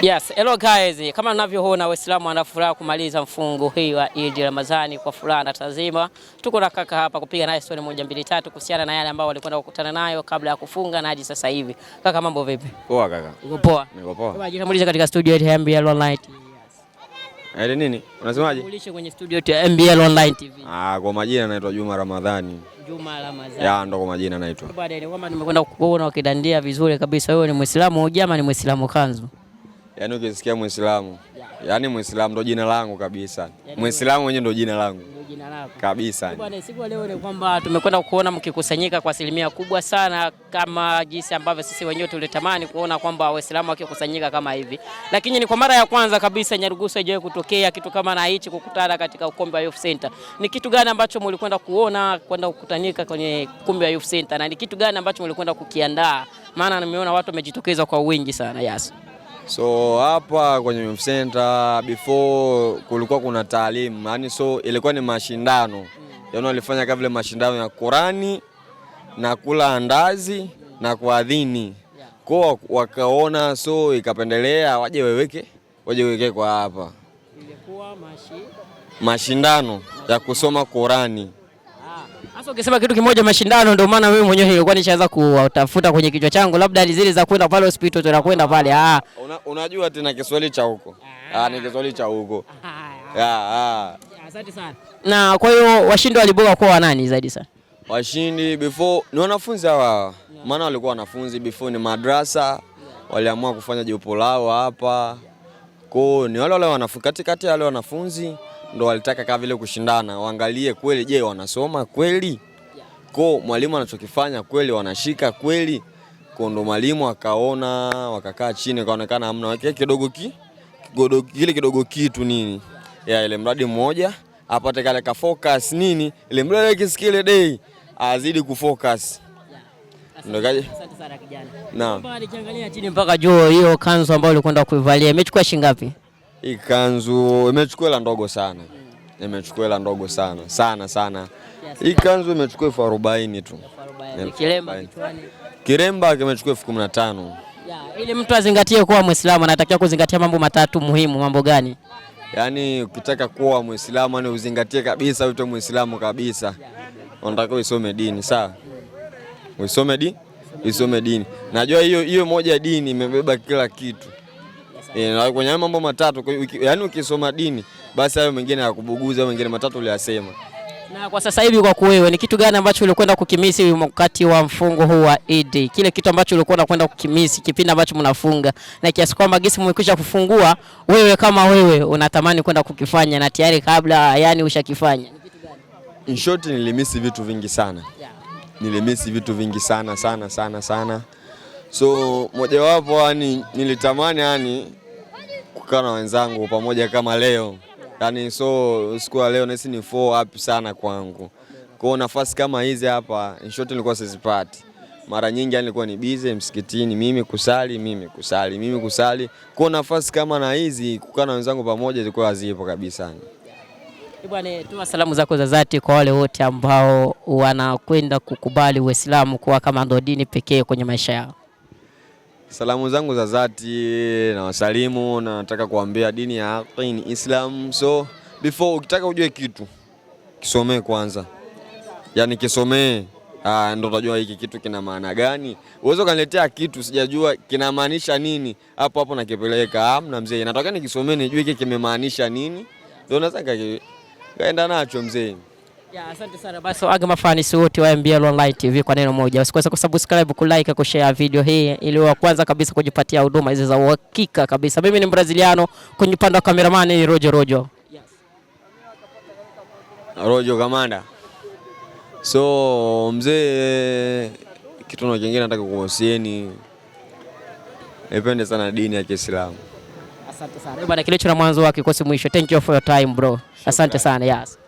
Yes, hello guys. Kama unavyoona Waislamu wanafuraha kumaliza mfungo hii wa Eid Ramadhani kwa furaha na tazima. Tuko na kaka hapa kupiga naye story moja mbili tatu kuhusiana na yale ambao walikwenda kukutana nayo kabla ya kufunga na hadi sasa hivi. Kaka, mambo vipi? Poa kaka. Uko poa? Niko poa. Kama jitambulisha katika studio ya MBL Online TV. Yes. Nini? Unasemaje? Jitambulishe kwenye studio ya MBL Online TV. Kwa majina naitwa Juma Ramadhani. Juma Ramadhani. Ndo kwa majina naitwa. Baadaye kwamba nimekwenda kukuona ukidandia vizuri kabisa. Wewe ni Muislamu au jamaa ni Muislamu kanzu? Yaani ukisikia Muislamu, yaani Muislamu ndo jina langu kabisa. Muislamu mwenyewe ndo jina langu. Ndio jina lako. Kabisa. Bwana, siku leo ni kwamba tumekwenda kuona mkikusanyika kwa asilimia kubwa sana kama jinsi ambavyo sisi wenyewe tulitamani kuona kwamba Waislamu wakikusanyika kama hivi. Lakini ni kwa mara ya kwanza kabisa Nyarugusu haijawahi kutokea kitu kama na hichi kukutana katika ukumbi wa Youth Center. Ni kitu gani ambacho mlikwenda kuona kwenda kukutanika kwenye ukumbi wa Youth Center na ni kitu gani ambacho mlikwenda kukiandaa? Maana nimeona watu wamejitokeza kwa wingi sana. Yes. So hapa kwenye Youth Center before kulikuwa kuna taalimu, yani so ilikuwa ni mashindano. Yaani walifanya kama vile mashindano ya Qurani na kula andazi na kuadhini. Kwa wakaona so ikapendelea waje weweke kwa hapa. Ilikuwa mashindano ya kusoma Qurani. Sasa ukisema kitu kimoja mashindano, ndio maana mimi mwenyewe nilikuwa nishaanza kutafuta kwenye kichwa changu labda zile za kwenda pale hospital tunakwenda pale. Unajua tena Kiswahili cha huko. Ni Kiswahili cha huko. Asante sana. Na kwa hiyo washindi waliboga kwa nani zaidi sana? Washindi before ni wanafunzi hawa. Maana walikuwa wanafunzi before ni madrasa. Waliamua kufanya jopo lao hapa. Kwa ni wale wanafunzi katikati ya wale wanafunzi ndo walitaka kama vile kushindana, waangalie kweli je wanasoma kweli? Kwa mwalimu anachokifanya kweli wanashika kweli? Kwa ndo mwalimu akaona, wakakaa chini kaonekana hamna wake kidogo kitu nini. Ile mradi mmoja apate kale ka focus nini, ile mradi kisikile day azidi kufocus. Ndio kaje. Asante sana kijana. Naam. Mpaka nikiangalia chini mpaka juu hiyo kanzu ambayo ulikwenda kuivalia imechukua shilingi ngapi? Hii kanzu imechukua hela ndogo sana. Imechukua hela ndogo sana. Hii kanzu imechukua 40,000 tu. 40,000. Kilemba kichwani. Kiremba kimechukua 15,000. Ili mtu azingatie kuwa Muislamu anatakiwa kuzingatia mambo matatu muhimu. Mambo gani? Yaani ukitaka kuwa Muislamu yani uzingatie kabisa uwe Muislamu kabisa. Unatakiwa usome dini, sawa? Usome dini. Najua hiyo moja dini imebeba kila kitu. Kwenye mambo matatu, yaani ukisoma dini basi hayo mengine yakubuguza, mengine matatu uliyasema. Na kwa sasa hivi kwa wewe ni kitu gani ambacho ulikwenda kukimisi wakati wa mfungo huu wa Eid? Kile kitu ambacho ulikuwa unakwenda kukimisi kipindi ambacho mnafunga na kiasi kwamba gisi mmekwisha kufungua, wewe kama wewe unatamani kwenda kukifanya na tayari kabla yani ushakifanya. Ni kitu gani? In short nilimisi vitu vingi sana. Nilimisi vitu vingi sana. So mojawapo yani nilitamani yani kukaa na wenzangu pamoja kama leo. Yani so siku ya leo nahisi ni 4 up sana kwangu. Kwa nafasi kama hizi hapa in short nilikuwa sizipati. Mara nyingi yani nilikuwa ni busy msikitini, mimi kusali. Kwa nafasi kama na hizi kukaa na wenzangu pamoja zilikuwa hazipo kabisa. Bwana, tuma salamu zako za dhati kwa wale wote ambao wanakwenda kukubali Uislamu kuwa kama ndo dini pekee kwenye maisha yao. Salamu zangu za dhati na wasalimu na nataka kuambia dini ya haki ni Islam. So before ukitaka ujue kitu kisomee kwanza. Yaani kisomee ndio utajua hiki kitu kina maana gani. Uwezo kaniletea kitu sijajua kinamaanisha nini, hapo nakipeleka. Hamna mzee, nataka nikisomee nijue hiki kimemaanisha nini. Ndio nataka kaenda nacho mzee. Asante sana. Basi aga mafanisi wote wa MBL Online TV kwa neno moja, usikose kusubscribe, kulike, kushare video hii ili wa kwanza kabisa kujipatia huduma hizi za uhakika kabisa. Mimi ni Braziliano, kwenye upande wa cameraman ni Rojo. Rojo Kamanda. So mzee, kitu kingine nataka kuhusieni, nipende sana dini ya Kiislamu. Asante sana. Bwana, kilicho na mwanzo wake kikosi mwisho. Thank you for your time bro. Asante sana. Yes.